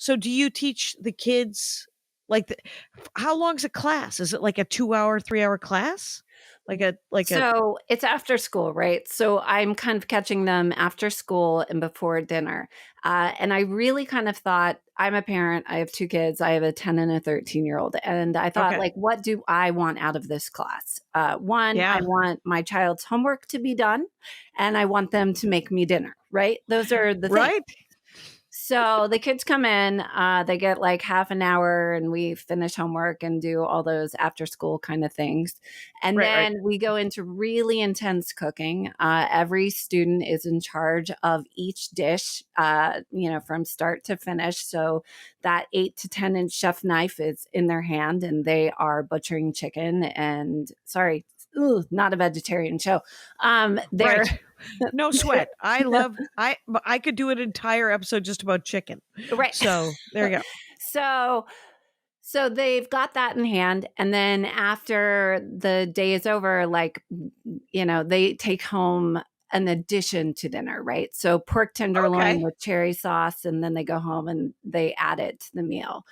So do you teach the kids like how long's a class? Is it like a 2 hour, 3 hour class? Like a So it's after school, right? So I'm kind of catching them after school and before dinner. And I really kind of thought, I'm a parent. I have two kids. I have a 10 and a 13-year-old. And I thought, okay. like, what do I want out of this class? One, I Yeah. want my child's homework to be done, and I want them to make me dinner, right? Those are the things. Right? So the kids come in, they get like half an hour and we finish homework and do all those after school kind of things. And Right. then we go into really intense cooking. Every student is in charge of each dish, from start to finish. So that 8 to 10 inch chef knife is in their hand and they are butchering chicken and sorry, not a vegetarian show. They're Right. No sweat. I could do an entire episode just about chicken. right. So there you go. So So they've got that in hand. And then after the day is over, they take home an addition to dinner, right? So pork tenderloin Okay. with cherry sauce, and then they go home and they add it to the meal.